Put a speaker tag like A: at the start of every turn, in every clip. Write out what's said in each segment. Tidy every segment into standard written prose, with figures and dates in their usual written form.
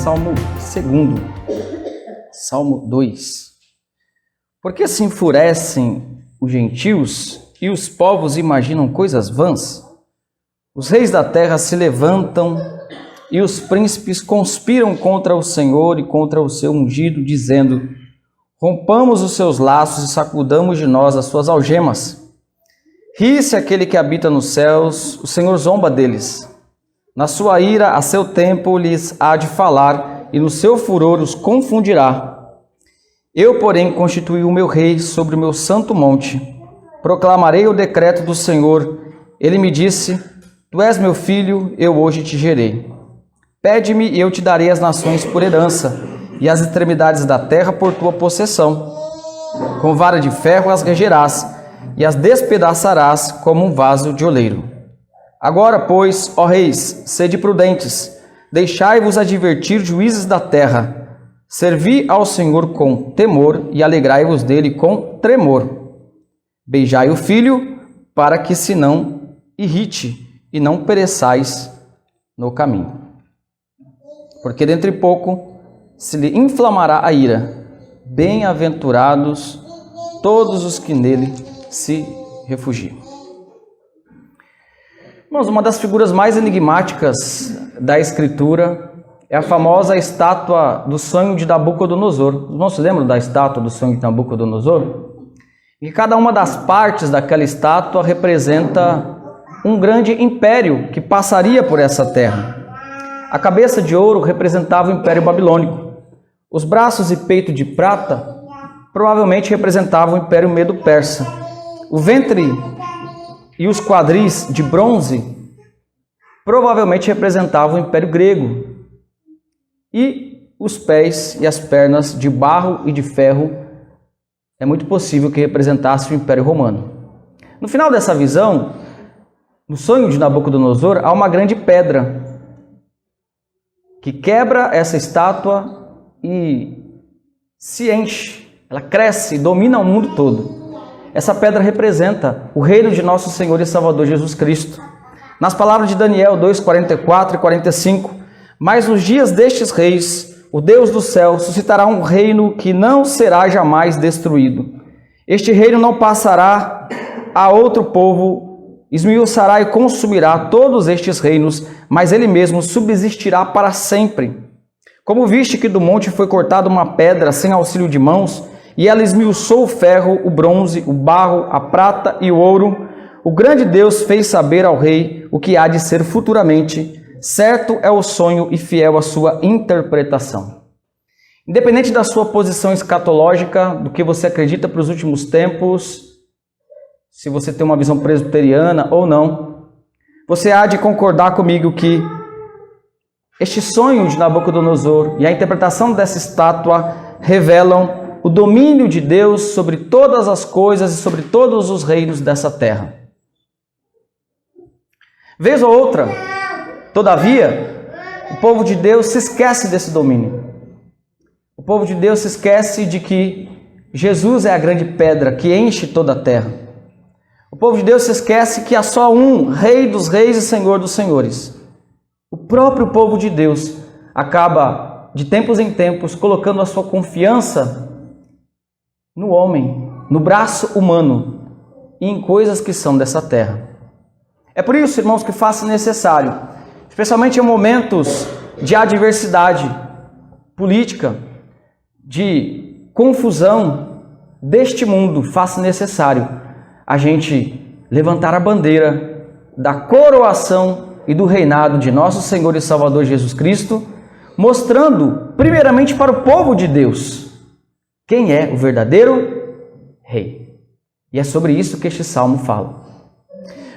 A: Salmo 2. Salmo 2. Por que se enfurecem os gentios e os povos imaginam coisas vãs? Os reis da terra se levantam e os príncipes conspiram contra o Senhor e contra o seu ungido, dizendo: rompamos os seus laços e sacudamos de nós as suas algemas. Ri-se aquele que habita nos céus, o Senhor zomba deles. Na sua ira, a seu tempo, lhes há de falar, e no seu furor os confundirá. Eu, porém, constituí o meu rei sobre o meu santo monte. Proclamarei o decreto do Senhor. Ele me disse: tu és meu filho, eu hoje te gerei. Pede-me e eu te darei as nações por herança, e as extremidades da terra por tua possessão. Com vara de ferro as regerás, e as despedaçarás como um vaso de oleiro. Agora, pois, ó reis, sede prudentes, deixai-vos advertir juízes da terra. Servi ao Senhor com temor e alegrai-vos dele com tremor. Beijai o filho, para que se não irrite e não pereçais no caminho. Porque dentro de pouco se lhe inflamará a ira. Bem-aventurados todos os que nele se refugiam. Irmãos, uma das figuras mais enigmáticas da Escritura é a famosa estátua do sonho de Nabucodonosor. Os irmãos se lembram da estátua do sonho de Nabucodonosor? E cada uma das partes daquela estátua representa um grande império que passaria por essa terra. A cabeça de ouro representava o Império Babilônico. Os braços e peito de prata provavelmente representavam o Império Medo-Persa. O ventre e os quadris de bronze provavelmente representavam o Império Grego. E os pés e as pernas de barro e de ferro é muito possível que representasse o Império Romano. No final dessa visão, no sonho de Nabucodonosor, há uma grande pedra que quebra essa estátua e se enche, ela cresce e domina o mundo todo. Essa pedra representa o reino de nosso Senhor e Salvador Jesus Cristo. Nas palavras de Daniel 2, 44 e 45, mas nos dias destes reis, o Deus do céu suscitará um reino que não será jamais destruído. Este reino não passará a outro povo, esmiuçará e consumirá todos estes reinos, mas ele mesmo subsistirá para sempre. Como viste que do monte foi cortada uma pedra sem auxílio de mãos, e ela esmiuçou o ferro, o bronze, o barro, a prata e o ouro, o grande Deus fez saber ao rei o que há de ser futuramente. Certo é o sonho e fiel a sua interpretação. Independente da sua posição escatológica, do que você acredita para os últimos tempos, se você tem uma visão presbiteriana ou não, você há de concordar comigo que este sonho de Nabucodonosor e a interpretação dessa estátua revelam o domínio de Deus sobre todas as coisas e sobre todos os reinos dessa terra. Vez ou outra, todavia, o povo de Deus se esquece desse domínio. O povo de Deus se esquece de que Jesus é a grande pedra que enche toda a terra. O povo de Deus se esquece que há só um Rei dos reis e Senhor dos senhores. O próprio povo de Deus acaba, de tempos em tempos, colocando a sua confiança no homem, no braço humano e em coisas que são dessa terra. É por isso, irmãos, que faz necessário, especialmente em momentos de adversidade política, de confusão deste mundo, faz necessário a gente levantar a bandeira da coroação e do reinado de nosso Senhor e Salvador Jesus Cristo, mostrando primeiramente para o povo de Deus quem é o verdadeiro rei. E é sobre isso que este salmo fala.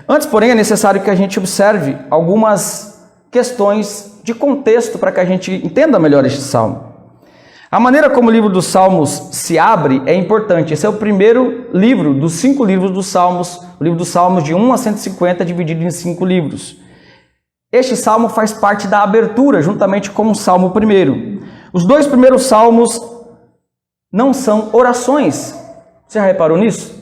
A: Antes, porém, é necessário que a gente observe algumas questões de contexto para que a gente entenda melhor este salmo. A maneira como o livro dos Salmos se abre é importante. Esse é o primeiro livro dos 5 livros dos Salmos, o livro dos Salmos de 1 a 150, dividido em 5 livros. Este salmo faz parte da abertura, juntamente com o salmo primeiro. Os 2 primeiros salmos não são orações. Você já reparou nisso?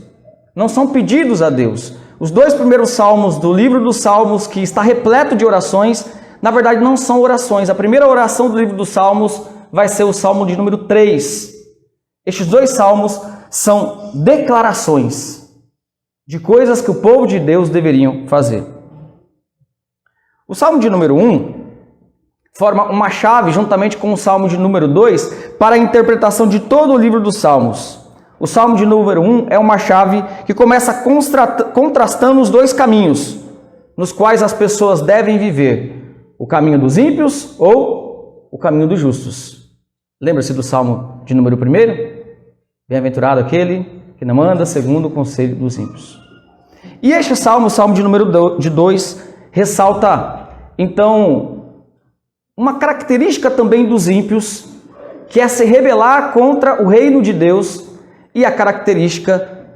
A: Não são pedidos a Deus. Os 2 primeiros salmos do livro dos Salmos, que está repleto de orações, na verdade, não são orações. A primeira oração do livro dos Salmos vai ser o Salmo de número 3. Estes dois salmos são declarações de coisas que o povo de Deus deveriam fazer. O Salmo de número 1 forma uma chave, juntamente com o Salmo de número 2, para a interpretação de todo o livro dos Salmos. O Salmo de número 1 é uma chave que começa contrastando os dois caminhos, nos quais as pessoas devem viver: o caminho dos ímpios ou o caminho dos justos. Lembra-se do Salmo de número 1? Bem-aventurado aquele que não anda segundo o conselho dos ímpios. E este Salmo, o Salmo de número 2, ressalta, então, uma característica também dos ímpios, que é se rebelar contra o reino de Deus e a característica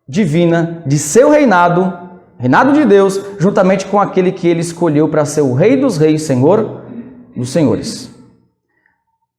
A: divina de seu reinado, reinado de Deus, juntamente com aquele que ele escolheu para ser o Rei dos Reis, Senhor dos Senhores.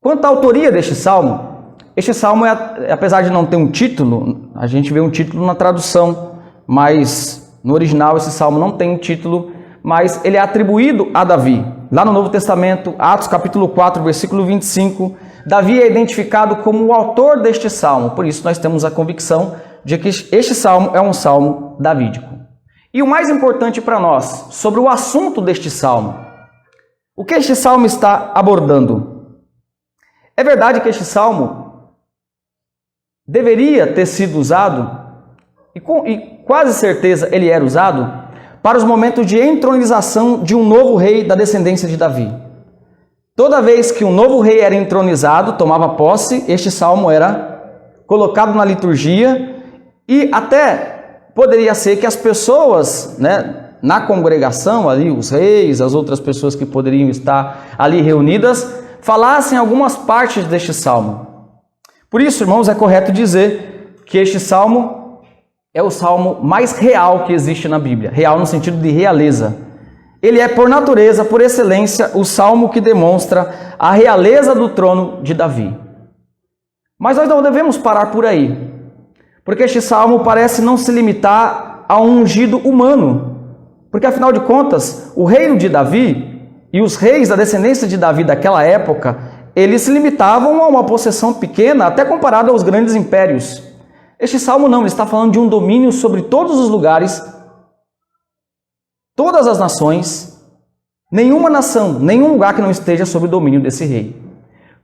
A: Quanto à autoria deste salmo, este salmo, apesar de não ter um título, a gente vê um título na tradução, mas no original esse salmo não tem um título, mas ele é atribuído a Davi. Lá no Novo Testamento, Atos capítulo 4, versículo 25, Davi é identificado como o autor deste salmo. Por isso nós temos a convicção de que este salmo é um salmo davídico. E o mais importante para nós, sobre o assunto deste salmo. O que este salmo está abordando? É verdade que este salmo deveria ter sido usado, e quase certeza ele era usado, para os momentos de entronização de um novo rei da descendência de Davi. Toda vez que um novo rei era entronizado, tomava posse, este salmo era colocado na liturgia e até poderia ser que as pessoas, na congregação, ali, os reis, as outras pessoas que poderiam estar ali reunidas, falassem algumas partes deste salmo. Por isso, irmãos, é correto dizer que este salmo é o salmo mais real que existe na Bíblia. Real no sentido de realeza. Ele é, por natureza, por excelência, o salmo que demonstra a realeza do trono de Davi. Mas nós não devemos parar por aí, porque este salmo parece não se limitar a um ungido humano. Porque, afinal de contas, o reino de Davi e os reis da descendência de Davi daquela época, eles se limitavam a uma possessão pequena, até comparado aos grandes impérios. Este salmo não, ele está falando de um domínio sobre todos os lugares, todas as nações, nenhuma nação, nenhum lugar que não esteja sob o domínio desse rei.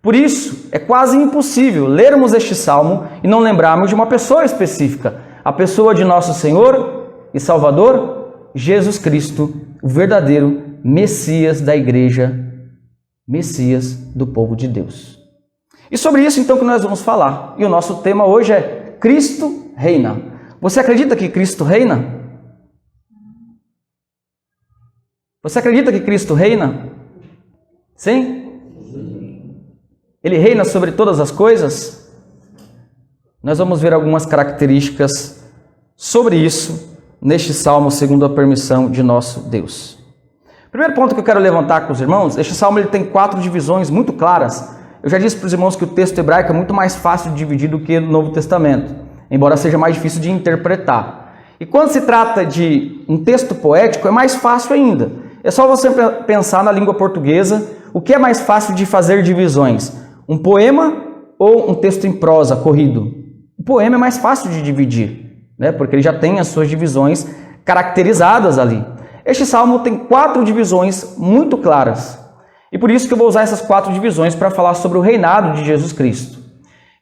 A: Por isso, é quase impossível lermos este salmo e não lembrarmos de uma pessoa específica, a pessoa de nosso Senhor e Salvador, Jesus Cristo, o verdadeiro Messias da igreja, Messias do povo de Deus. E sobre isso então que nós vamos falar. E o nosso tema hoje é Cristo reina. Você acredita que Cristo reina? Você acredita que Cristo reina? Sim? Ele reina sobre todas as coisas? Nós vamos ver algumas características sobre isso neste salmo, segundo a permissão de nosso Deus. Primeiro ponto que eu quero levantar com os irmãos, este salmo ele tem 4 divisões muito claras. Eu já disse para os irmãos que o texto hebraico é muito mais fácil de dividir do que o Novo Testamento, embora seja mais difícil de interpretar. E quando se trata de um texto poético, é mais fácil ainda. É só você pensar na língua portuguesa, o que é mais fácil de fazer divisões? Um poema ou um texto em prosa, corrido? O poema é mais fácil de dividir, porque ele já tem as suas divisões caracterizadas ali. Este salmo tem 4 divisões muito claras. E por isso que eu vou usar essas 4 divisões para falar sobre o reinado de Jesus Cristo.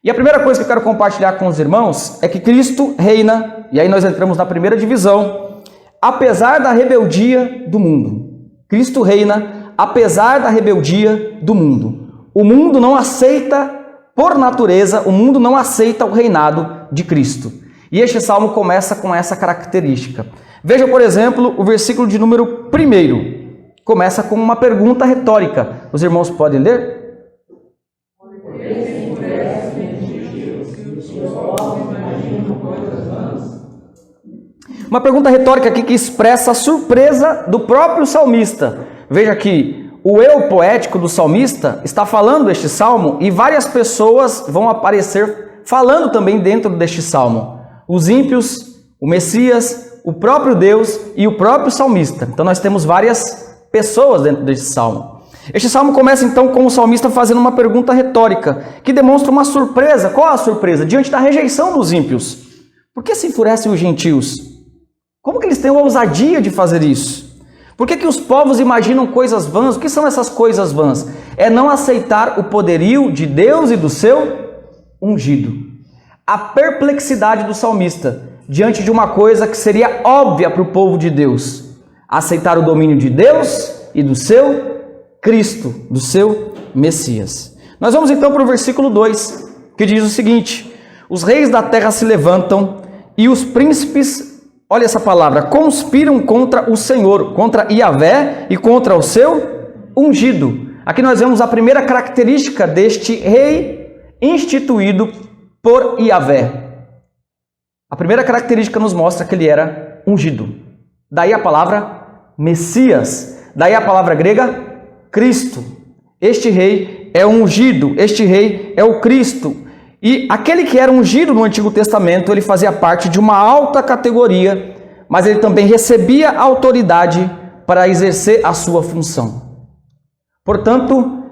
A: E a primeira coisa que eu quero compartilhar com os irmãos é que Cristo reina, e aí nós entramos na primeira divisão, apesar da rebeldia do mundo. Cristo reina apesar da rebeldia do mundo. O mundo não aceita, por natureza, o mundo não aceita o reinado de Cristo. E este salmo começa com essa característica. Veja, por exemplo, o versículo de número 1. Começa com uma pergunta retórica. Os irmãos podem ler? Uma pergunta retórica aqui que expressa a surpresa do próprio salmista. Veja que o eu poético do salmista está falando este salmo e várias pessoas vão aparecer falando também dentro deste salmo. Os ímpios, o Messias, o próprio Deus e o próprio salmista. Então nós temos várias pessoas dentro deste salmo. Este salmo começa então com o salmista fazendo uma pergunta retórica, que demonstra uma surpresa. Qual a surpresa? Diante da rejeição dos ímpios. Por que se enfurecem os gentios? Como que eles têm a ousadia de fazer isso? Por que os povos imaginam coisas vãs? O que são essas coisas vãs? É não aceitar o poderio de Deus e do seu ungido. A perplexidade do salmista diante de uma coisa que seria óbvia para o povo de Deus. Aceitar o domínio de Deus e do seu Cristo, do seu Messias. Nós vamos então para o versículo 2, que diz o seguinte: os reis da terra se levantam e os príncipes, olha essa palavra, conspiram contra o Senhor, contra Yahvé e contra o seu ungido. Aqui nós vemos a primeira característica deste rei instituído por Yahvé. A primeira característica nos mostra que ele era ungido. Daí a palavra Messias, daí a palavra grega Cristo. Este rei é ungido, este rei é o Cristo. E aquele que era ungido no Antigo Testamento, ele fazia parte de uma alta categoria, mas ele também recebia autoridade para exercer a sua função. Portanto,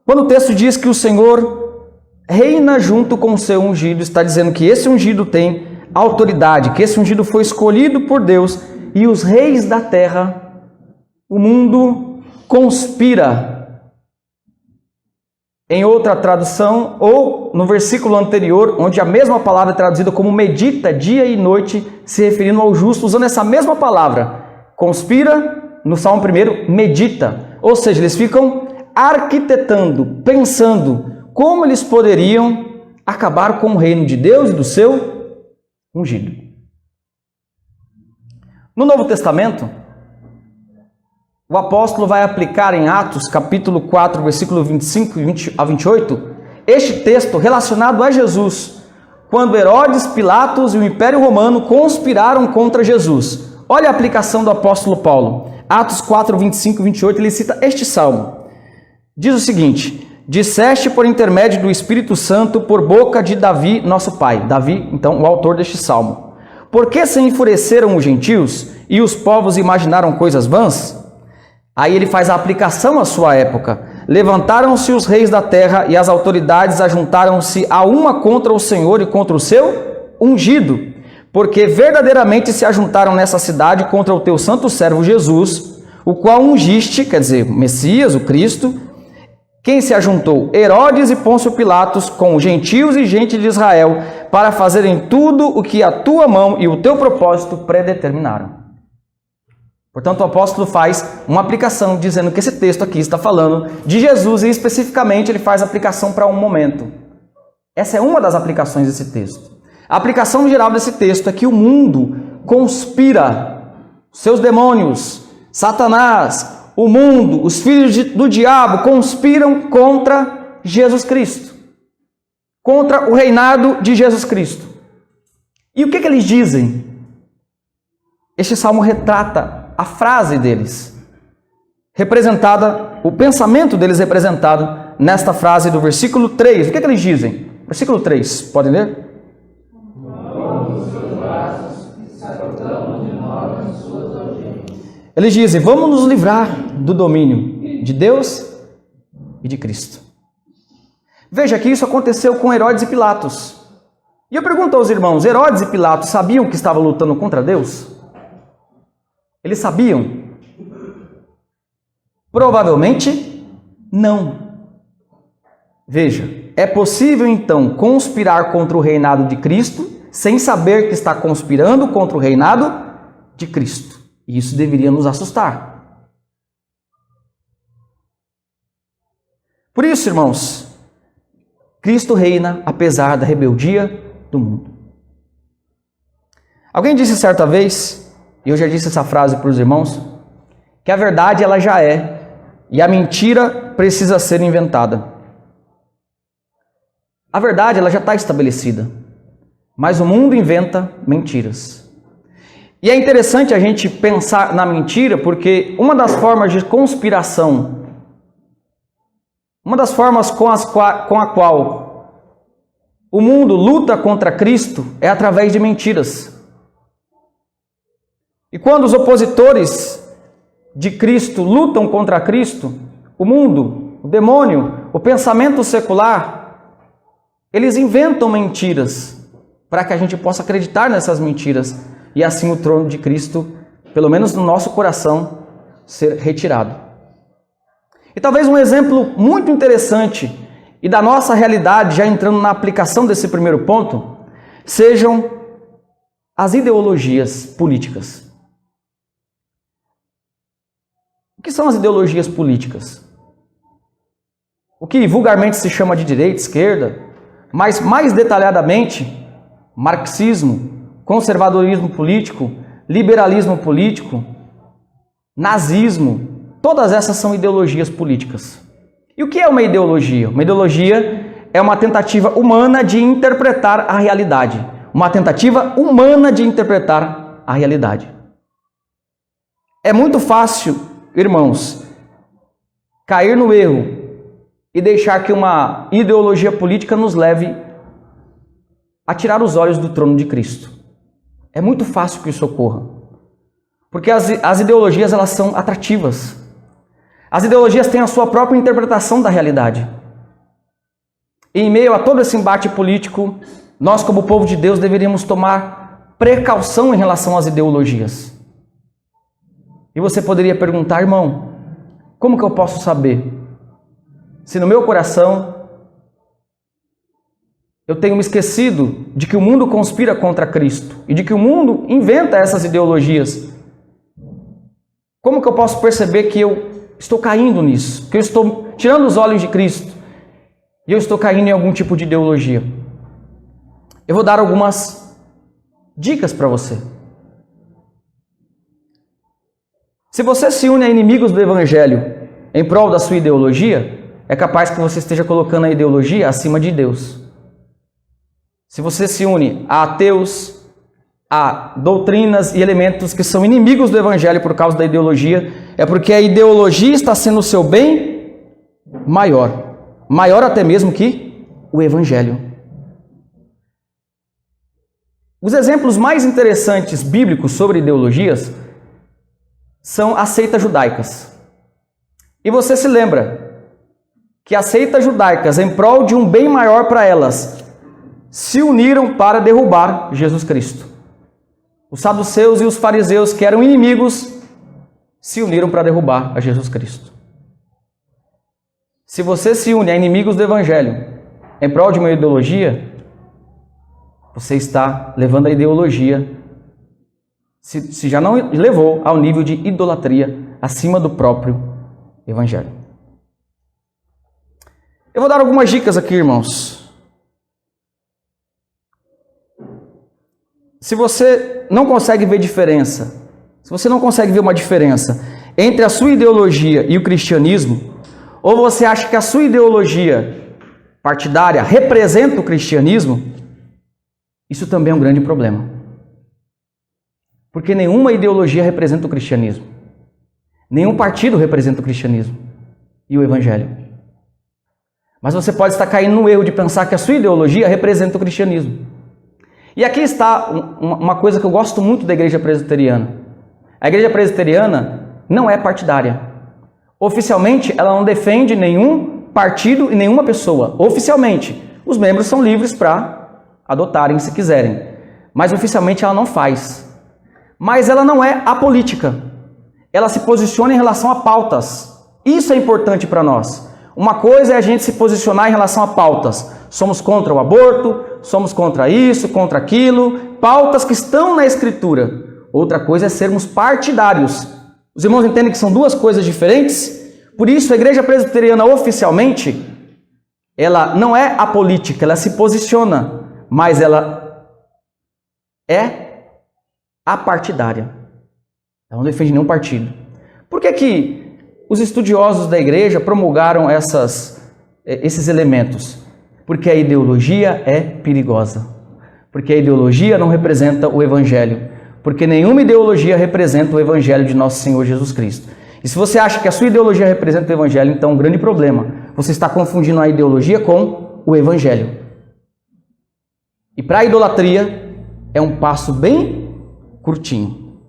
A: quando o texto diz que o Senhor reina junto com o seu ungido, está dizendo que esse ungido tem autoridade, que esse ungido foi escolhido por Deus, e os reis da terra, o mundo conspira. Em outra tradução, ou no versículo anterior, onde a mesma palavra é traduzida como medita dia e noite, se referindo ao justo, usando essa mesma palavra. Conspira, no Salmo 1, medita. Ou seja, eles ficam arquitetando, pensando como eles poderiam acabar com o reino de Deus e do seu ungido. No Novo Testamento, o apóstolo vai aplicar em Atos, capítulo 4, versículo 25 a 28, este texto relacionado a Jesus, quando Herodes, Pilatos e o Império Romano conspiraram contra Jesus. Olha a aplicação do apóstolo Paulo. Atos 4, 25 e 28, ele cita este salmo. Diz o seguinte: disseste por intermédio do Espírito Santo por boca de Davi, nosso pai. Davi, então, o autor deste salmo. Por que se enfureceram os gentios e os povos imaginaram coisas vãs? Aí ele faz a aplicação à sua época. Levantaram-se os reis da terra e as autoridades ajuntaram-se a uma contra o Senhor e contra o seu ungido, porque verdadeiramente se ajuntaram nessa cidade contra o teu santo servo Jesus, o qual ungiste, quer dizer, o Messias, o Cristo. Quem se ajuntou? Herodes e Pôncio Pilatos com os gentios e gente de Israel, para fazerem tudo o que a tua mão e o teu propósito predeterminaram. Portanto, o apóstolo faz uma aplicação dizendo que esse texto aqui está falando de Jesus e especificamente ele faz aplicação para um momento. Essa é uma das aplicações desse texto. A aplicação geral desse texto é que o mundo conspira, seus demônios, Satanás, o mundo, os filhos do diabo conspiram contra Jesus Cristo, contra o reinado de Jesus Cristo. E o que eles dizem? Este salmo retrata a frase deles, representada, o pensamento deles representado nesta frase do versículo 3. O que eles dizem? Versículo 3, podem ler? Eles dizem: vamos nos livrar do domínio de Deus e de Cristo. Veja que isso aconteceu com Herodes e Pilatos. E eu pergunto aos irmãos: Herodes e Pilatos sabiam que estavam lutando contra Deus? Eles sabiam? Provavelmente não. Veja, é possível então conspirar contra o reinado de Cristo sem saber que está conspirando contra o reinado de Cristo. E isso deveria nos assustar. Por isso, irmãos, Cristo reina apesar da rebeldia do mundo. Alguém disse certa vez, e eu já disse essa frase para os irmãos, que a verdade ela já é, e a mentira precisa ser inventada. A verdade ela já está estabelecida, mas o mundo inventa mentiras. E é interessante a gente pensar na mentira, porque uma das formas de conspiração, uma das formas com a qual o mundo luta contra Cristo é através de mentiras. E quando os opositores de Cristo lutam contra Cristo, o mundo, o demônio, o pensamento secular, eles inventam mentiras para que a gente possa acreditar nessas mentiras e assim o trono de Cristo, pelo menos no nosso coração, ser retirado. E talvez um exemplo muito interessante e da nossa realidade, já entrando na aplicação desse primeiro ponto, sejam as ideologias políticas. O que são as ideologias políticas? O que vulgarmente se chama de direita, esquerda, mas mais detalhadamente, marxismo, conservadorismo político, liberalismo político, nazismo, todas essas são ideologias políticas. E o que é uma ideologia? Uma ideologia é uma tentativa humana de interpretar a realidade. Uma tentativa humana de interpretar a realidade. É muito fácil, irmãos, cair no erro e deixar que uma ideologia política nos leve a tirar os olhos do trono de Cristo. É muito fácil que isso ocorra. Porque as ideologias, elas são atrativas. As ideologias têm a sua própria interpretação da realidade. E em meio a todo esse embate político, nós, como povo de Deus, deveríamos tomar precaução em relação às ideologias. E você poderia perguntar, irmão, como que eu posso saber se no meu coração eu tenho me esquecido de que o mundo conspira contra Cristo e de que o mundo inventa essas ideologias? Como que eu posso perceber que eu estou caindo nisso? Que eu estou tirando os olhos de Cristo e eu estou caindo em algum tipo de ideologia? Eu vou dar algumas dicas para você. Se você se une a inimigos do Evangelho em prol da sua ideologia, é capaz que você esteja colocando a ideologia acima de Deus. Se você se une a ateus, a doutrinas e elementos que são inimigos do Evangelho por causa da ideologia, é porque a ideologia está sendo o seu bem maior. Maior até mesmo que o Evangelho. Os exemplos mais interessantes bíblicos sobre ideologias são as seitas judaicas. E você se lembra que as seitas judaicas, em prol de um bem maior para elas, se uniram para derrubar Jesus Cristo. Os saduceus e os fariseus, que eram inimigos, se uniram para derrubar a Jesus Cristo. Se você se une a inimigos do Evangelho em prol de uma ideologia, você está levando a ideologia, se já não levou, ao nível de idolatria acima do próprio Evangelho. Eu vou dar algumas dicas aqui, irmãos. Se você não consegue ver diferença, se você não consegue ver uma diferença entre a sua ideologia e o cristianismo, ou você acha que a sua ideologia partidária representa o cristianismo, isso também é um grande problema. Porque nenhuma ideologia representa o cristianismo. Nenhum partido representa o cristianismo e o Evangelho. Mas você pode estar caindo no erro de pensar que a sua ideologia representa o cristianismo. E aqui está uma coisa que eu gosto muito da Igreja Presbiteriana. A Igreja Presbiteriana não é partidária. Oficialmente, ela não defende nenhum partido e nenhuma pessoa. Oficialmente, os membros são livres para adotarem se quiserem. Mas oficialmente ela não faz. Mas ela não é apolítica. Ela se posiciona em relação a pautas. Isso é importante para nós. Uma coisa é a gente se posicionar em relação a pautas. Somos contra o aborto, somos contra isso, contra aquilo. Pautas que estão na Escritura. Outra coisa é sermos partidários. Os irmãos entendem que são duas coisas diferentes? Por isso, a Igreja Presbiteriana oficialmente, ela não é apolítica, ela se posiciona. Mas ela é apartidária. Ela não defende nenhum partido. Por que os estudiosos da igreja promulgaram esses elementos? Porque a ideologia é perigosa. Porque a ideologia não representa o Evangelho. Porque nenhuma ideologia representa o Evangelho de nosso Senhor Jesus Cristo. E se você acha que a sua ideologia representa o Evangelho, então é um grande problema. Você está confundindo a ideologia com o Evangelho. E para a idolatria é um passo bem curtinho.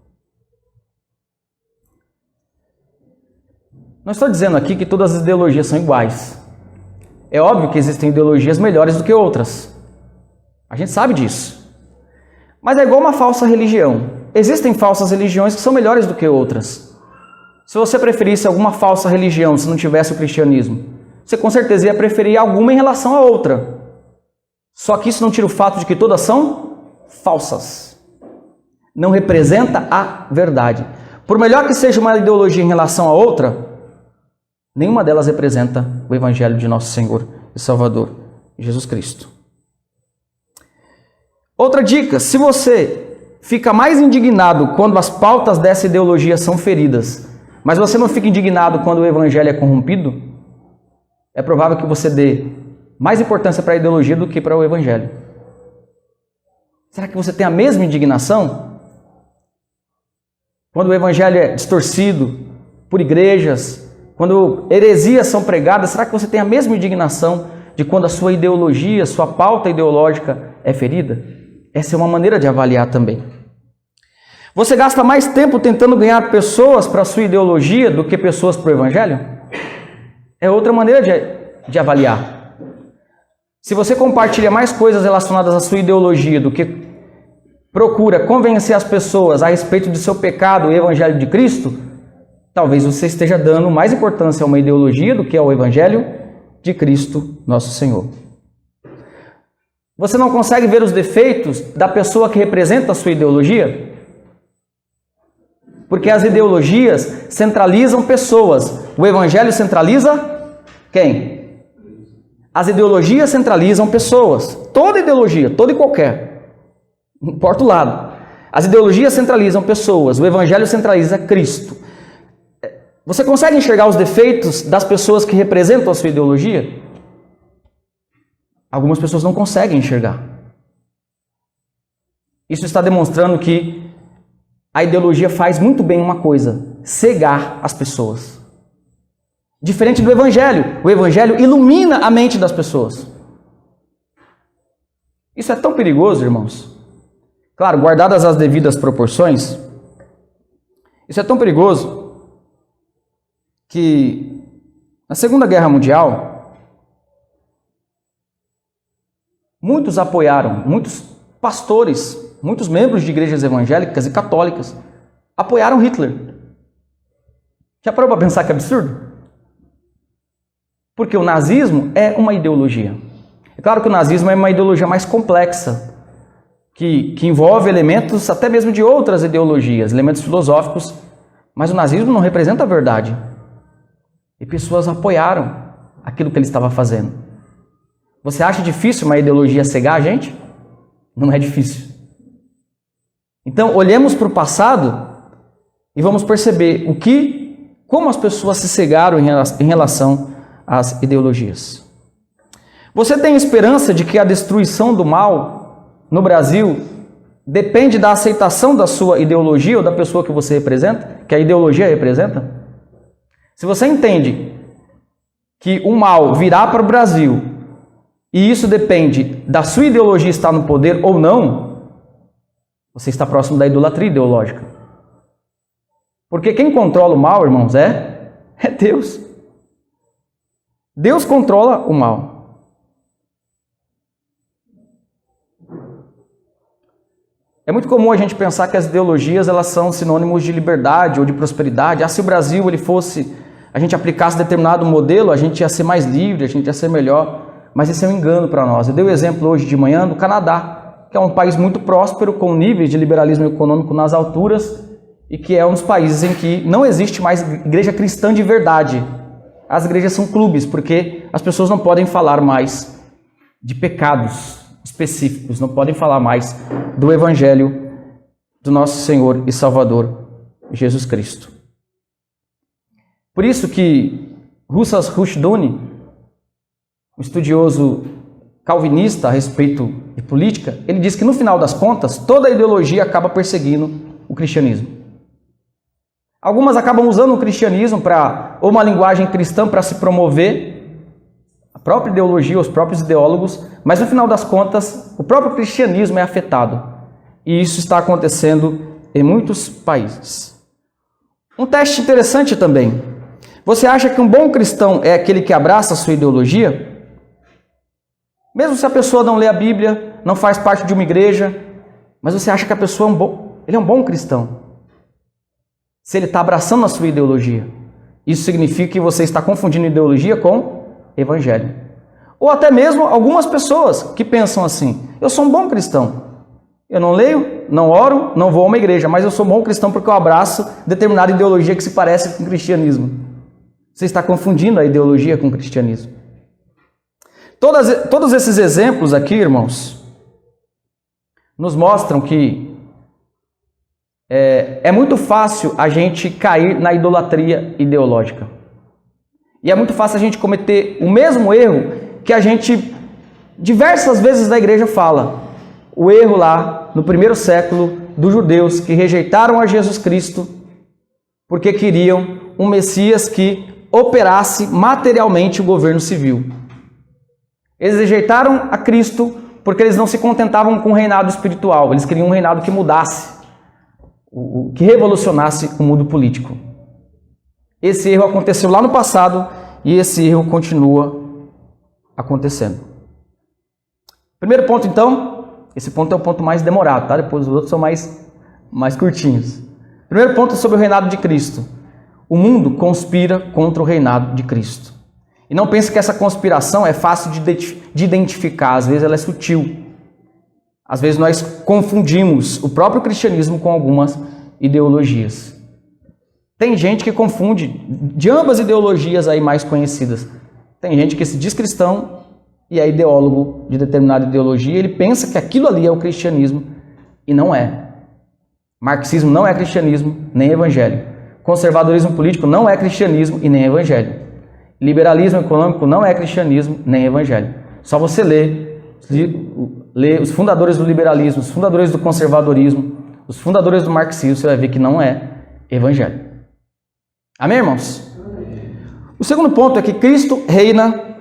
A: Não estou dizendo aqui que todas as ideologias são iguais. É óbvio que existem ideologias melhores do que outras. A gente sabe disso. Mas é igual uma falsa religião. Existem falsas religiões que são melhores do que outras. Se você preferisse alguma falsa religião, se não tivesse o cristianismo, você com certeza ia preferir alguma em relação a outra. Só que isso não tira o fato de que todas são falsas. Não representa a verdade. Por melhor que seja uma ideologia em relação a outra, nenhuma delas representa o Evangelho de nosso Senhor e Salvador, Jesus Cristo. Outra dica, se você fica mais indignado quando as pautas dessa ideologia são feridas, mas você não fica indignado quando o Evangelho é corrompido, é provável que você dê mais importância para a ideologia do que para o Evangelho. Será que você tem a mesma indignação? Quando o Evangelho é distorcido por igrejas, quando heresias são pregadas, será que você tem a mesma indignação de quando a sua ideologia, sua pauta ideológica é ferida? Essa é uma maneira de avaliar também. Você gasta mais tempo tentando ganhar pessoas para a sua ideologia do que pessoas para o Evangelho? É outra maneira de avaliar. Se você compartilha mais coisas relacionadas à sua ideologia do que procura convencer as pessoas a respeito do seu pecado e Evangelho de Cristo, talvez você esteja dando mais importância a uma ideologia do que ao Evangelho de Cristo, nosso Senhor. Você não consegue ver os defeitos da pessoa que representa a sua ideologia? Porque as ideologias centralizam pessoas. O Evangelho centraliza quem? As ideologias centralizam pessoas. Toda ideologia, toda e qualquer. Não importa o lado. As ideologias centralizam pessoas. O Evangelho centraliza Cristo. Você consegue enxergar os defeitos das pessoas que representam a sua ideologia? Algumas pessoas não conseguem enxergar. Isso está demonstrando que a ideologia faz muito bem uma coisa: cegar as pessoas. Diferente do Evangelho. O Evangelho ilumina a mente das pessoas. Isso é tão perigoso, irmãos. Claro, guardadas as devidas proporções. Isso é tão perigoso que na Segunda Guerra Mundial, muitos apoiaram, muitos pastores, muitos membros de igrejas evangélicas e católicas apoiaram Hitler. Já parou para pensar que absurdo? Porque o nazismo é uma ideologia. É claro que o nazismo é uma ideologia mais complexa, que envolve elementos até mesmo de outras ideologias, elementos filosóficos, mas o nazismo não representa a verdade. E pessoas apoiaram aquilo que ele estava fazendo. Você acha difícil uma ideologia cegar a gente? Não é difícil. Então, olhemos para o passado e vamos perceber como as pessoas se cegaram em relação às ideologias. Você tem esperança de que a destruição do mal no Brasil depende da aceitação da sua ideologia ou da pessoa que você representa, que a ideologia representa? Se você entende que o mal virá para o Brasil e isso depende da sua ideologia estar no poder ou não, você está próximo da idolatria ideológica. Porque quem controla o mal, irmãos, é Deus. Deus controla o mal. É muito comum a gente pensar que as ideologias elas são sinônimos de liberdade ou de prosperidade. Se o Brasil a gente aplicasse determinado modelo, a gente ia ser mais livre, a gente ia ser melhor. Mas esse é um engano para nós. Eu dei o exemplo hoje de manhã do Canadá, que é um país muito próspero, com níveis de liberalismo econômico nas alturas, e que é um dos países em que não existe mais igreja cristã de verdade. As igrejas são clubes, porque as pessoas não podem falar mais de pecados específicos, não podem falar mais do Evangelho do nosso Senhor e Salvador, Jesus Cristo. Por isso que Russell Rushduni, um estudioso calvinista a respeito de política, ele diz que no final das contas, toda ideologia acaba perseguindo o cristianismo. Algumas acabam usando o cristianismo ou uma linguagem cristã para se promover a própria ideologia, os próprios ideólogos, mas no final das contas, o próprio cristianismo é afetado. E isso está acontecendo em muitos países. Um teste interessante também. Você acha que um bom cristão é aquele que abraça a sua ideologia? Mesmo se a pessoa não lê a Bíblia, não faz parte de uma igreja, mas você acha que a pessoa ele é um bom cristão? Se ele está abraçando a sua ideologia, isso significa que você está confundindo ideologia com evangelho. Ou até mesmo algumas pessoas que pensam assim: eu sou um bom cristão, eu não leio, não oro, não vou a uma igreja, mas eu sou um bom cristão porque eu abraço determinada ideologia que se parece com o cristianismo. Você está confundindo a ideologia com o cristianismo. Todos esses exemplos aqui, irmãos, nos mostram que é muito fácil a gente cair na idolatria ideológica. E é muito fácil a gente cometer o mesmo erro que a gente diversas vezes na igreja fala. O erro lá no primeiro século dos judeus que rejeitaram a Jesus Cristo porque queriam um Messias que operasse materialmente o governo civil. Eles rejeitaram a Cristo porque eles não se contentavam com o reinado espiritual, eles queriam um reinado que mudasse, que revolucionasse o mundo político. Esse erro aconteceu lá no passado e esse erro continua acontecendo. Primeiro ponto, então, esse ponto é o ponto mais demorado, tá? Depois os outros são mais curtinhos. Primeiro ponto sobre o reinado de Cristo. O mundo conspira contra o reinado de Cristo. E não pense que essa conspiração é fácil de identificar, às vezes ela é sutil. Às vezes nós confundimos o próprio cristianismo com algumas ideologias. Tem gente que confunde de ambas ideologias aí mais conhecidas. Tem gente que se diz cristão e é ideólogo de determinada ideologia, ele pensa que aquilo ali é o cristianismo e não é. Marxismo não é cristianismo, nem evangelho. Conservadorismo político não é cristianismo e nem evangelho. Liberalismo econômico não é cristianismo nem evangelho. Só você lê os fundadores do liberalismo, os fundadores do conservadorismo, os fundadores do marxismo, você vai ver que não é evangelho. Amém, irmãos? O segundo ponto é que Cristo reina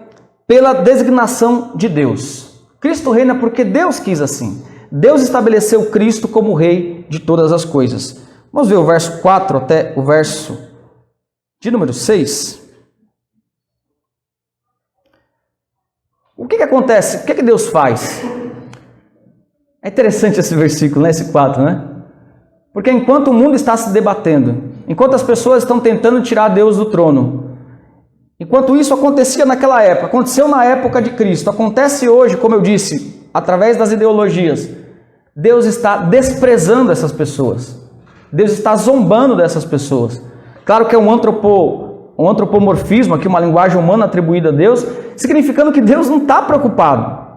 A: pela designação de Deus. Cristo reina porque Deus quis assim. Deus estabeleceu Cristo como rei de todas as coisas. Vamos ver o verso 4 até o verso de número 6. O que acontece? O que Deus faz? É interessante esse versículo, né? Esse 4, né? Porque enquanto o mundo está se debatendo, enquanto as pessoas estão tentando tirar Deus do trono, enquanto isso acontecia naquela época, aconteceu na época de Cristo, acontece hoje, como eu disse, através das ideologias, Deus está desprezando essas pessoas. Deus está zombando dessas pessoas. Claro que é um antropomorfismo, aqui uma linguagem humana atribuída a Deus, significando que Deus não está preocupado.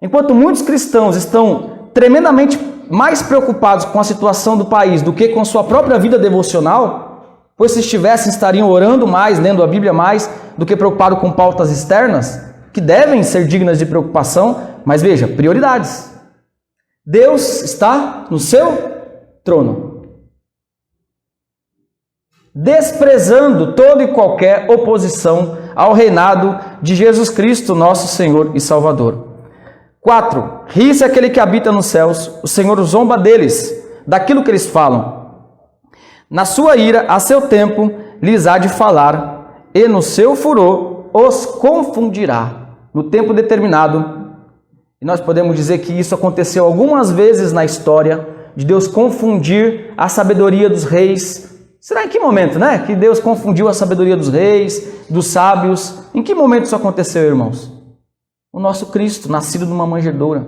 A: Enquanto muitos cristãos estão tremendamente mais preocupados com a situação do país do que com sua própria vida devocional, pois se estivessem, estariam orando mais, lendo a Bíblia mais, do que preocupados com pautas externas, que devem ser dignas de preocupação, mas veja, prioridades. Deus está no seu trono, desprezando toda e qualquer oposição ao reinado de Jesus Cristo, nosso Senhor e Salvador. 4. Ri-se aquele que habita nos céus, o Senhor zomba deles, daquilo que eles falam. Na sua ira, a seu tempo, lhes há de falar, e no seu furor os confundirá. No tempo determinado, e nós podemos dizer que isso aconteceu algumas vezes na história, de Deus confundir a sabedoria dos reis. Será em que momento, né? Que Deus confundiu a sabedoria dos reis, dos sábios. Em que momento isso aconteceu, irmãos? O nosso Cristo, nascido de uma manjedoura.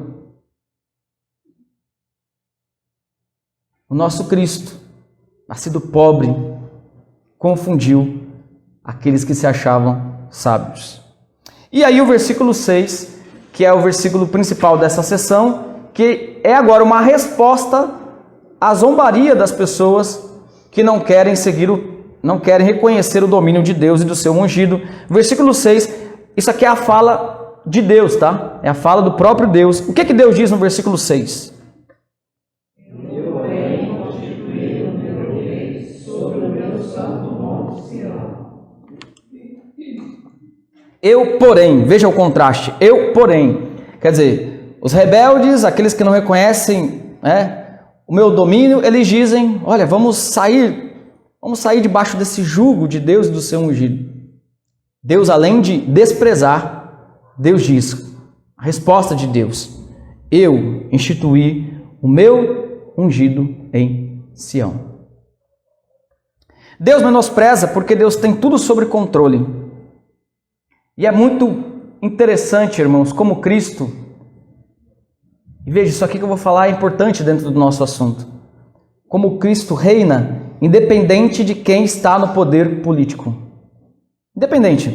A: O nosso Cristo, nascido pobre, confundiu aqueles que se achavam sábios. E aí o versículo 6, que é o versículo principal dessa sessão, que é agora uma resposta à zombaria das pessoas que não querem não querem reconhecer o domínio de Deus e do seu ungido. Versículo 6, isso aqui é a fala de Deus, tá? É a fala do próprio Deus. O que Deus diz no versículo 6?
B: Eu, porém, constituí o meu rei sobre o meu santo monte Sião.
A: Eu, porém, veja o contraste. Eu, porém, quer dizer, os rebeldes, aqueles que não reconhecem, o meu domínio, eles dizem, olha, vamos sair Vamos sair debaixo desse jugo de Deus e do seu ungido. Deus, além de desprezar, Deus diz, a resposta de Deus, eu instituí o meu ungido em Sião. Deus menospreza porque Deus tem tudo sob controle. E é muito interessante, irmãos, como Cristo, e veja, isso aqui que eu vou falar é importante dentro do nosso assunto, como Cristo reina independente de quem está no poder político. Independente.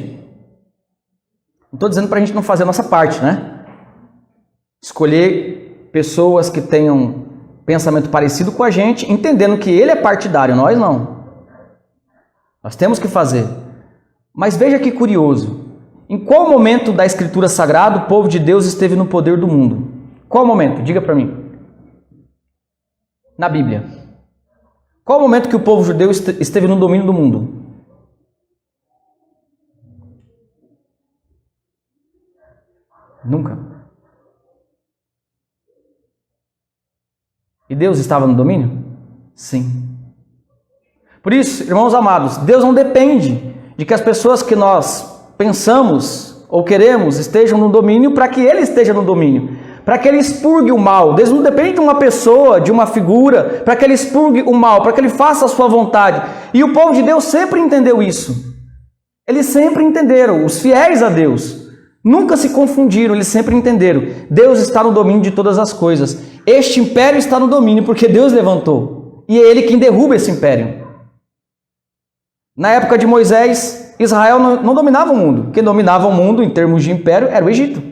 A: Não estou dizendo para a gente não fazer a nossa parte, né? Escolher pessoas que tenham pensamento parecido com a gente, entendendo que ele é partidário, nós não. Nós temos que fazer. Mas veja que curioso. Em qual momento da Escritura Sagrada o povo de Deus esteve no poder do mundo? Qual momento? Diga para mim. Na Bíblia. Qual o momento que o povo judeu esteve no domínio do mundo? Nunca. E Deus estava no domínio? Sim. Por isso, irmãos amados, Deus não depende de que as pessoas que nós pensamos ou queremos estejam no domínio para que Ele esteja no domínio. Para que Ele expurgue o mal. Deus não depende de uma pessoa, de uma figura, para que Ele expurgue o mal, para que Ele faça a sua vontade. E o povo de Deus sempre entendeu isso. Eles sempre entenderam, os fiéis a Deus. Nunca se confundiram, eles sempre entenderam. Deus está no domínio de todas as coisas. Este império está no domínio porque Deus levantou. E é Ele quem derruba esse império. Na época de Moisés, Israel não dominava o mundo. Quem dominava o mundo em termos de império era o Egito.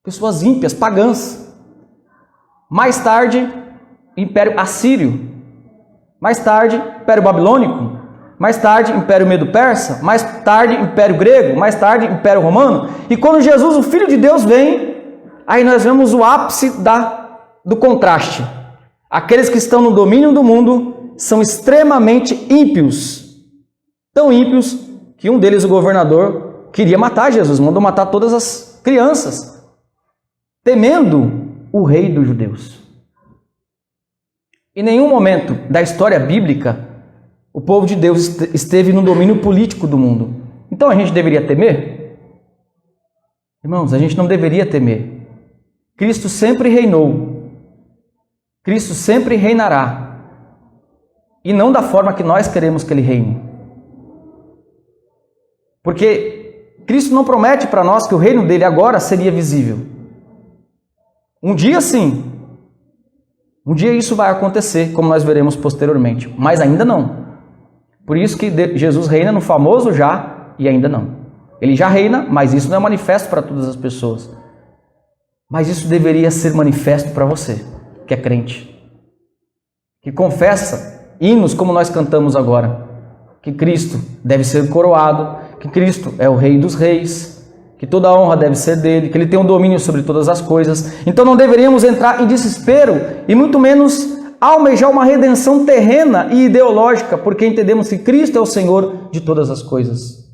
A: Pessoas ímpias, pagãs. Mais tarde, Império Assírio. Mais tarde, Império Babilônico. Mais tarde, Império Medo-Persa. Mais tarde, Império Grego. Mais tarde, Império Romano. E quando Jesus, o Filho de Deus, vem, aí nós vemos o ápice do contraste. Aqueles que estão no domínio do mundo são extremamente ímpios. Tão ímpios que um deles, o governador, queria matar Jesus. Mandou matar todas as crianças. Temendo o rei dos judeus. Em nenhum momento da história bíblica, o povo de Deus esteve no domínio político do mundo. Então a gente deveria temer? Irmãos, a gente não deveria temer. Cristo sempre reinou. Cristo sempre reinará. E não da forma que nós queremos que Ele reine. Porque Cristo não promete para nós que o reino dele agora seria visível. Um dia sim, um dia isso vai acontecer, como nós veremos posteriormente, mas ainda não. Por isso que Jesus reina no famoso já e ainda não. Ele já reina, mas isso não é manifesto para todas as pessoas. Mas isso deveria ser manifesto para você, que é crente, que confessa hinos como nós cantamos agora, que Cristo deve ser coroado, que Cristo é o Rei dos Reis, que toda a honra deve ser dele, que ele tem um domínio sobre todas as coisas. Então não deveríamos entrar em desespero e muito menos almejar uma redenção terrena e ideológica, porque entendemos que Cristo é o Senhor de todas as coisas.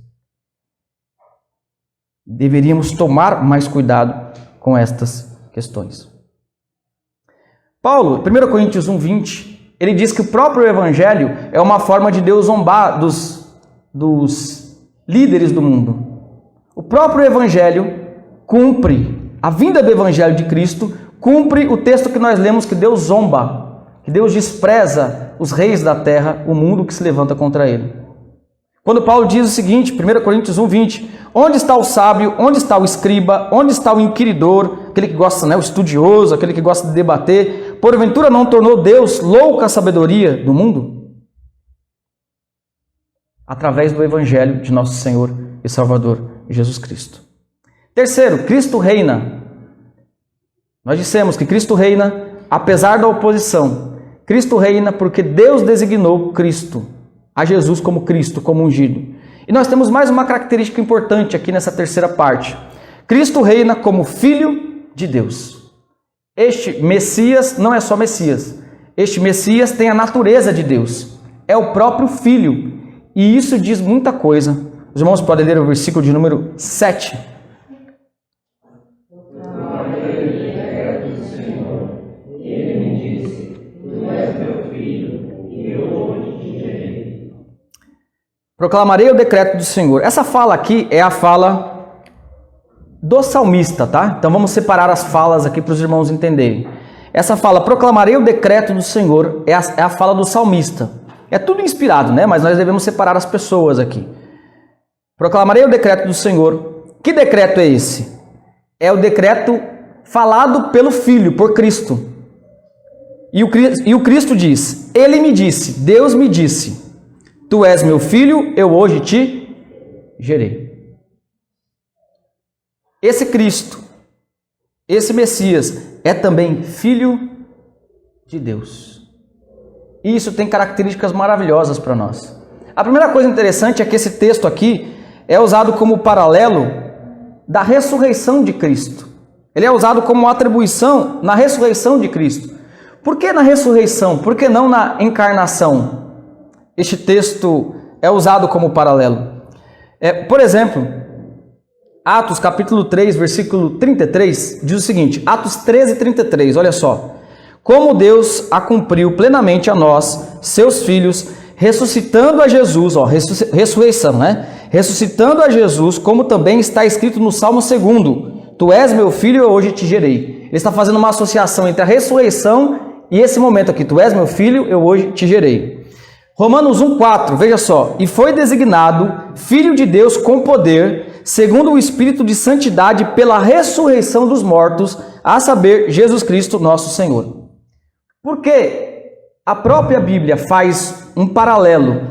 A: Deveríamos tomar mais cuidado com estas questões. Paulo, 1 Coríntios 1:20, ele diz que o próprio Evangelho é uma forma de Deus zombar dos líderes do mundo. O próprio Evangelho cumpre, a vinda do Evangelho de Cristo cumpre o texto que nós lemos, que Deus zomba, que Deus despreza os reis da terra, o mundo que se levanta contra ele. Quando Paulo diz o seguinte, 1 Coríntios 1:20, onde está o sábio, onde está o escriba, onde está o inquiridor, aquele que gosta, o estudioso, aquele que gosta de debater, porventura não tornou Deus louca a sabedoria do mundo? Através do Evangelho de nosso Senhor e Salvador Jesus Cristo. Terceiro, Cristo reina. Nós dissemos que Cristo reina apesar da oposição. Cristo reina porque Deus designou Cristo, a Jesus como Cristo, como ungido. E nós temos mais uma característica importante aqui nessa terceira parte. Cristo reina como Filho de Deus. Este Messias não é só Messias. Este Messias tem a natureza de Deus. É o próprio Filho. E isso diz muita coisa. Os irmãos podem ler o versículo de número 7.
B: Ele me disse, tu és meu filho, e
A: Proclamarei o decreto do Senhor. Essa fala aqui é a fala do salmista, tá? Então vamos separar as falas aqui para os irmãos entenderem. Essa fala, proclamarei o decreto do Senhor, é a fala do salmista. É tudo inspirado, né? Mas nós devemos separar as pessoas aqui. Proclamarei o decreto do Senhor. Que decreto é esse? É o decreto falado pelo Filho, por Cristo. E o Cristo diz, Ele me disse, Deus me disse, Tu és meu filho, eu hoje te gerei. Esse Cristo, esse Messias, é também Filho de Deus. E isso tem características maravilhosas para nós. A primeira coisa interessante é que esse texto aqui é usado como paralelo da ressurreição de Cristo. Ele é usado como atribuição na ressurreição de Cristo. Por que na ressurreição? Por que não na encarnação? Este texto é usado como paralelo. Por exemplo, Atos capítulo 3, versículo 33, diz o seguinte, Atos 13, 33, olha só. Como Deus a cumpriu plenamente a nós, seus filhos, ressuscitando a Jesus, ressurreição, né? Ressuscitando a Jesus, como também está escrito no Salmo 2, Tu és meu filho, eu hoje te gerei. Ele está fazendo uma associação entre a ressurreição e esse momento aqui, Tu és meu filho, eu hoje te gerei. Romanos 1,4, veja só. E foi designado Filho de Deus com poder, segundo o Espírito de Santidade, pela ressurreição dos mortos, a saber, Jesus Cristo, nosso Senhor. Porque a própria Bíblia faz um paralelo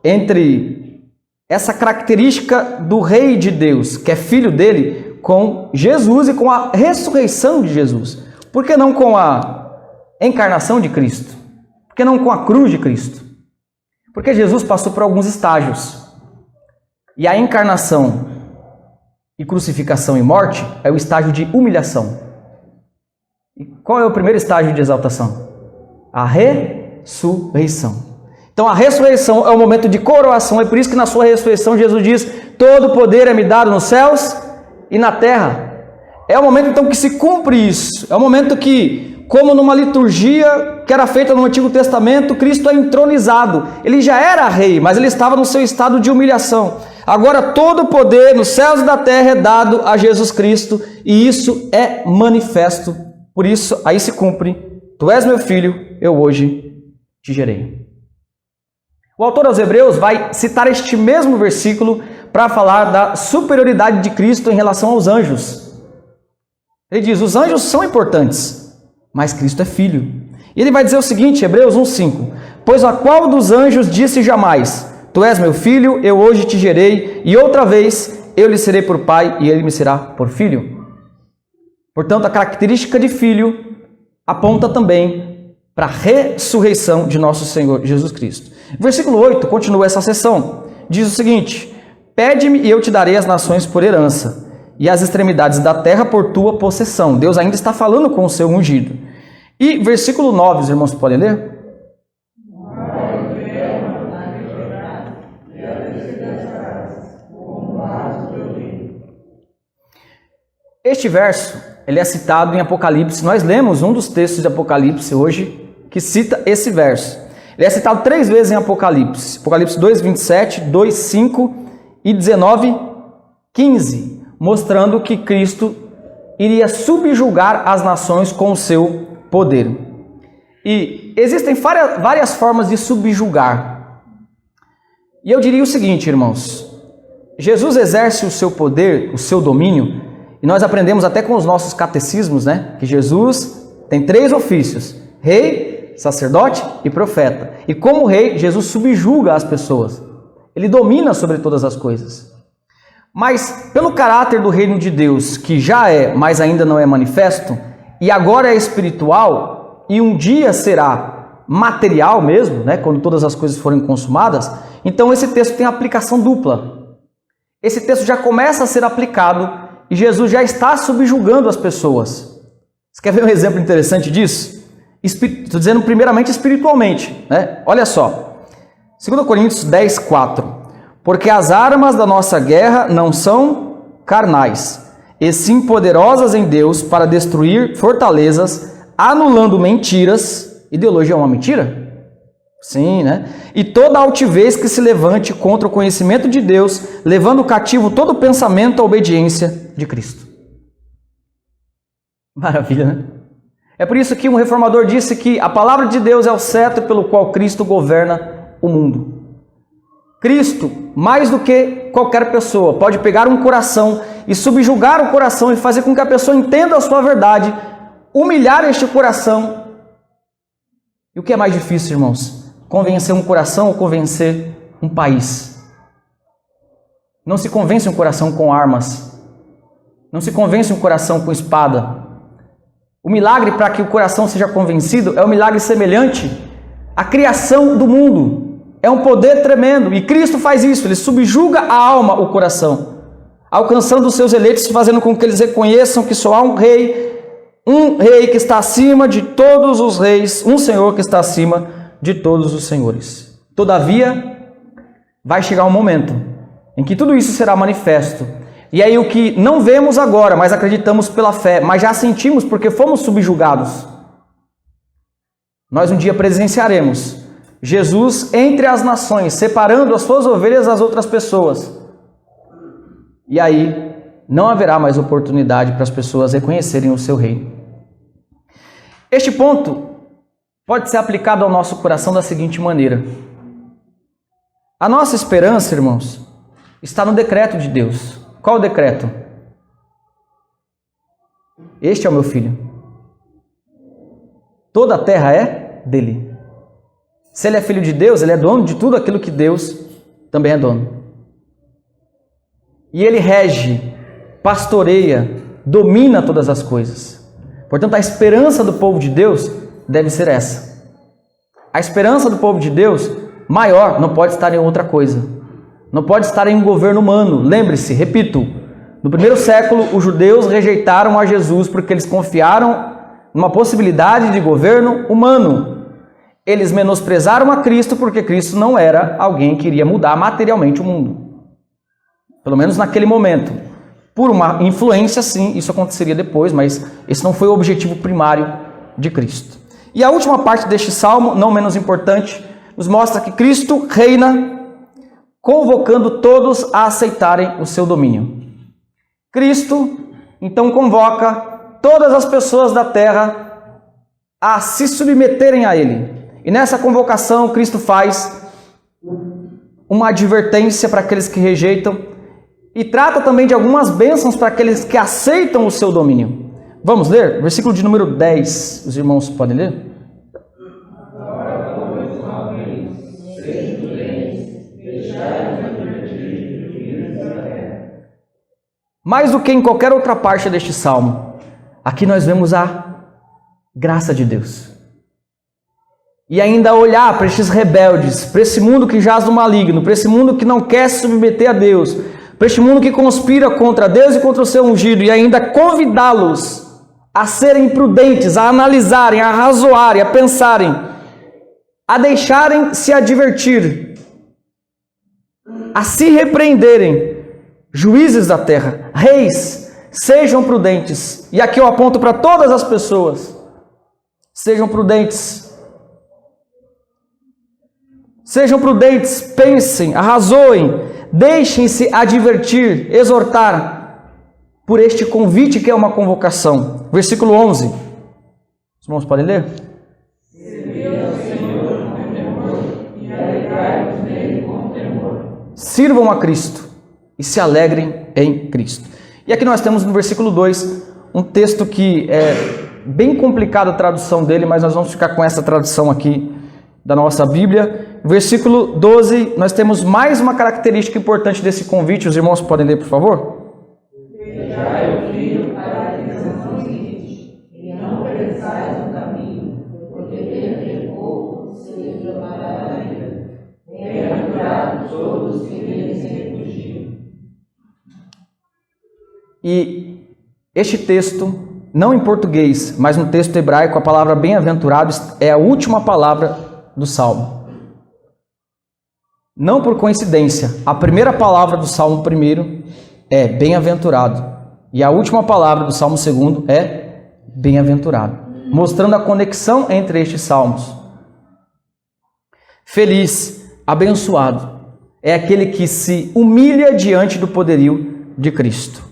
A: entre essa característica do Rei de Deus, que é filho dele, com Jesus e com a ressurreição de Jesus. Por que não com a encarnação de Cristo? Por que não com a cruz de Cristo? Porque Jesus passou por alguns estágios. E a encarnação e crucificação e morte é o estágio de humilhação. E qual é o primeiro estágio de exaltação? A ressurreição. Então a ressurreição é o momento de coroação. É por isso que na sua ressurreição Jesus diz, todo poder é me dado nos céus e na terra. É o momento então que se cumpre isso. É o momento que, como numa liturgia que era feita no Antigo Testamento, Cristo é entronizado. Ele já era rei, mas ele estava no seu estado de humilhação. Agora todo o poder nos céus e da terra é dado a Jesus Cristo, e isso é manifesto. Por isso, aí se cumpre, Tu és meu filho, eu hoje te gerei. O autor aos Hebreus vai citar este mesmo versículo para falar da superioridade de Cristo em relação aos anjos. Ele diz, os anjos são importantes, mas Cristo é filho. E ele vai dizer o seguinte, Hebreus 1,5, pois a qual dos anjos disse jamais, Tu és meu filho, eu hoje te gerei, e outra vez eu lhe serei por pai e ele me será por filho. Portanto, a característica de filho aponta também para a ressurreição de nosso Senhor Jesus Cristo. Versículo 8 continua essa sessão. Diz o seguinte, pede-me e eu te darei as nações por herança, e as extremidades da terra por tua possessão. Deus ainda está falando com o seu ungido. E versículo 9, os irmãos podem ler? Este verso, ele é citado em Apocalipse. Nós lemos um dos textos de Apocalipse hoje, que cita esse verso. Ele é citado 3 vezes em Apocalipse. Apocalipse 2, 27, 2, 5 e 19, 15. Mostrando que Cristo iria subjugar as nações com o seu poder. E existem várias formas de subjugar. E eu diria o seguinte, irmãos. Jesus exerce o seu poder, o seu domínio, e nós aprendemos até com os nossos catecismos, né? Que Jesus tem 3 ofícios: rei, sacerdote e profeta. E como rei, Jesus subjuga as pessoas. Ele domina sobre todas as coisas. Mas pelo caráter do reino de Deus, que já é, mas ainda não é manifesto, e agora é espiritual, e um dia será material mesmo, né? Quando todas as coisas forem consumadas, então esse texto tem aplicação dupla. Esse texto já começa a ser aplicado e Jesus já está subjugando as pessoas. Você quer ver um exemplo interessante disso? Estou dizendo primeiramente espiritualmente, né? Olha só, 2 Coríntios 10, 4. Porque as armas da nossa guerra não são carnais, e sim poderosas em Deus para destruir fortalezas, anulando mentiras. Ideologia é uma mentira? Sim, né? E toda altivez que se levante contra o conhecimento de Deus, levando cativo todo pensamento à obediência de Cristo. Maravilha, né? É por isso que um reformador disse que a palavra de Deus é o cetro pelo qual Cristo governa o mundo. Cristo, mais do que qualquer pessoa, pode pegar um coração e subjugar o coração e fazer com que a pessoa entenda a sua verdade, humilhar este coração. E o que é mais difícil, irmãos? Convencer um coração ou convencer um país? Não se convence um coração com armas. Não se convence um coração com espada. O milagre para que o coração seja convencido é um milagre semelhante à criação do mundo. É um poder tremendo. E Cristo faz isso. Ele subjuga a alma, o coração, alcançando os seus eleitos, fazendo com que eles reconheçam que só há um rei que está acima de todos os reis, um Senhor que está acima de todos os senhores. Todavia, vai chegar um momento em que tudo isso será manifesto. E aí o que não vemos agora, mas acreditamos pela fé, mas já sentimos porque fomos subjugados. Nós um dia presenciaremos Jesus entre as nações, separando as suas ovelhas das outras pessoas. E aí não haverá mais oportunidade para as pessoas reconhecerem o seu reino. Este ponto pode ser aplicado ao nosso coração da seguinte maneira. A nossa esperança, irmãos, está no decreto de Deus. Qual o decreto? Este é o meu filho. Toda a terra é dele. Se ele é filho de Deus, ele é dono de tudo aquilo que Deus também é dono. E ele rege, pastoreia, domina todas as coisas. Portanto, a esperança do povo de Deus deve ser essa. A esperança do povo de Deus, maior, não pode estar em outra coisa. Não pode estar em um governo humano. Lembre-se, repito, no primeiro século, os judeus rejeitaram a Jesus porque eles confiaram numa possibilidade de governo humano. Eles menosprezaram a Cristo porque Cristo não era alguém que iria mudar materialmente o mundo. Pelo menos naquele momento. Por uma influência, sim, isso aconteceria depois, mas esse não foi o objetivo primário de Cristo. E a última parte deste salmo, não menos importante, nos mostra que Cristo reina convocando todos a aceitarem o seu domínio. Cristo, então, convoca todas as pessoas da terra a se submeterem a Ele. E nessa convocação, Cristo faz uma advertência para aqueles que rejeitam e trata também de algumas bênçãos para aqueles que aceitam o seu domínio. Vamos ler? Versículo de número 10. Os irmãos podem ler? Mais do que em qualquer outra parte deste salmo, aqui nós vemos a graça de Deus. E ainda olhar para estes rebeldes, para esse mundo que jaz no maligno, para esse mundo que não quer se submeter a Deus, para este mundo que conspira contra Deus e contra o seu ungido, e ainda convidá-los a serem prudentes, a analisarem, a razoarem, a pensarem, a deixarem se advertir, a se repreenderem. Juízes da terra, reis, sejam prudentes. E aqui eu aponto para todas as pessoas. Sejam prudentes. Sejam prudentes, pensem, arrazoem, deixem-se advertir, exortar por este convite que é uma convocação. Versículo 11. Os irmãos podem ler? Sirvam a Cristo e se alegrem em Cristo. E aqui nós temos no versículo 2 um texto que é bem complicado a tradução dele, mas nós vamos ficar com essa tradução aqui da nossa Bíblia. Versículo 12, nós temos mais uma característica importante desse convite. Os irmãos podem ler, por favor?
B: Deixai o filho para que não seguinte, e não pereçais no caminho, porque dentre pouco se levantará a ira. Bem-aventurados todos que neles se refugiam.
A: E este texto, não em português, mas no texto hebraico, a palavra bem-aventurado é a última palavra do Salmo. Não por coincidência, a primeira palavra do Salmo 1 é bem-aventurado e a última palavra do Salmo 2 é bem-aventurado, mostrando a conexão entre estes salmos. Feliz, abençoado, é aquele que se humilha diante do poderio de Cristo.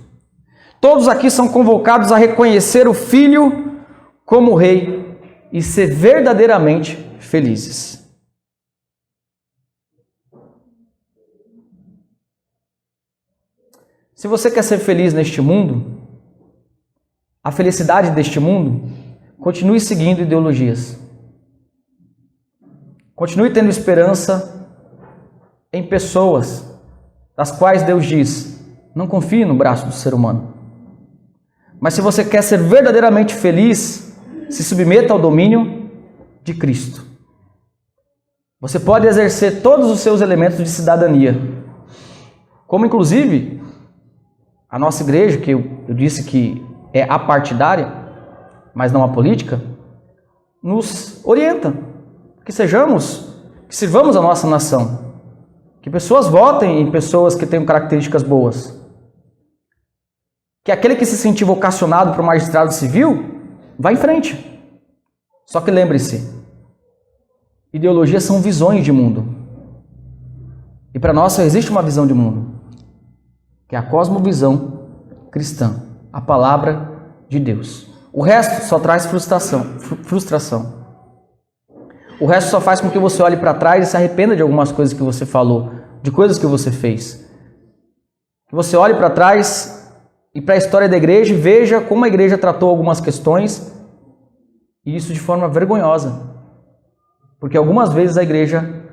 A: Todos aqui são convocados a reconhecer o Filho como Rei e ser verdadeiramente felizes. Se você quer ser feliz neste mundo, a felicidade deste mundo, continue seguindo ideologias. Continue tendo esperança em pessoas das quais Deus diz: não confie no braço do ser humano. Mas se você quer ser verdadeiramente feliz, se submeta ao domínio de Cristo. Você pode exercer todos os seus elementos de cidadania, como inclusive a nossa igreja, que eu disse que é apartidária, mas não apolítica, nos orienta que sirvamos a nossa nação, que pessoas votem em pessoas que tenham características boas, que aquele que se sentir vocacionado para o magistrado civil, vá em frente. Só que lembre-se, ideologias são visões de mundo, e para nós só existe uma visão de mundo, que é a cosmovisão cristã, a palavra de Deus. O resto só traz frustração. O resto só faz com que você olhe para trás e se arrependa de algumas coisas que você falou, de coisas que você fez. Que você olhe para trás e para a história da igreja e veja como a igreja tratou algumas questões, e isso de forma vergonhosa. Porque algumas vezes a igreja,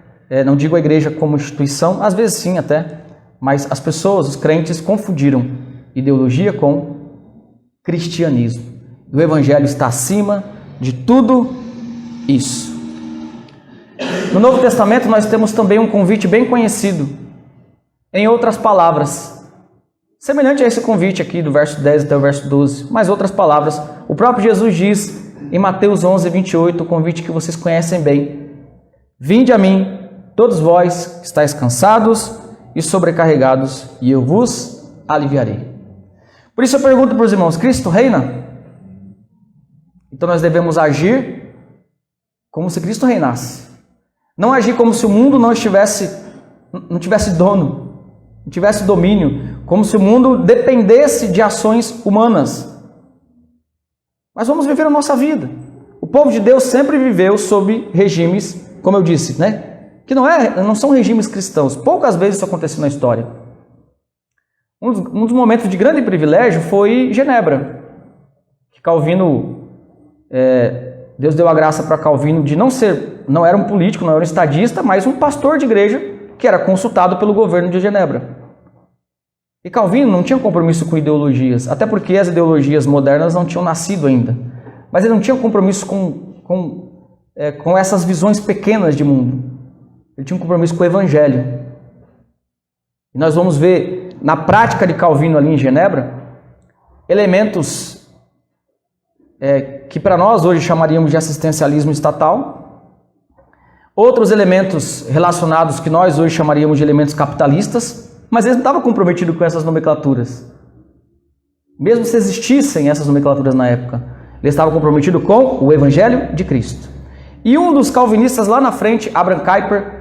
A: não digo a igreja como instituição, às vezes sim até, mas as pessoas, os crentes, confundiram ideologia com cristianismo. O evangelho está acima de tudo isso. No Novo Testamento nós temos também um convite bem conhecido, em outras palavras, semelhante a esse convite aqui do verso 10 até o verso 12, mas outras palavras. O próprio Jesus diz em Mateus 11, 28, o convite que vocês conhecem bem: vinde a mim, todos vós que estáis cansados e sobrecarregados, e eu vos aliviarei. Por isso eu pergunto para os irmãos: Cristo reina? Então nós devemos agir como se Cristo reinasse. Não agir como se o mundo não tivesse dono, não tivesse domínio, como se o mundo dependesse de ações humanas. Mas vamos viver a nossa vida. O povo de Deus sempre viveu sob regimes, como eu disse, que não são regimes cristãos. Poucas vezes isso aconteceu na história. Um dos momentos de grande privilégio foi Genebra, que Calvino, Deus deu a graça para Calvino de não era um político, não era um estadista, mas um pastor de igreja que era consultado pelo governo de Genebra. E Calvino não tinha compromisso com ideologias, até porque as ideologias modernas não tinham nascido ainda. Mas ele não tinha compromisso com essas visões pequenas de mundo. Ele tinha um compromisso com o evangelho. E nós vamos ver na prática de Calvino ali em Genebra elementos que para nós hoje chamaríamos de assistencialismo estatal, outros elementos relacionados que nós hoje chamaríamos de elementos capitalistas, mas ele não estava comprometido com essas nomenclaturas. Mesmo se existissem essas nomenclaturas na época, ele estava comprometido com o Evangelho de Cristo. E um dos calvinistas lá na frente, Abraham Kuyper,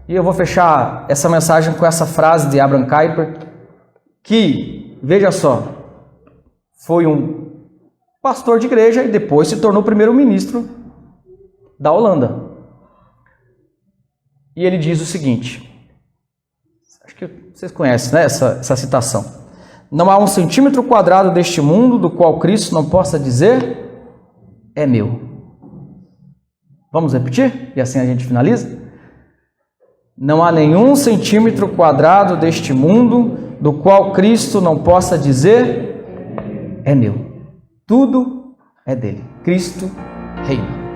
A: e eu vou fechar essa mensagem com essa frase de Abraham Kuyper, que, veja só, foi um pastor de igreja e depois se tornou primeiro-ministro da Holanda. E ele diz o seguinte, acho que vocês conhecem, essa citação: não há 1 centímetro quadrado deste mundo do qual Cristo não possa dizer, é meu. Vamos repetir? E assim a gente finaliza? Não há nenhum centímetro quadrado deste mundo do qual Cristo não possa dizer, é meu. Tudo é dele. Cristo reina.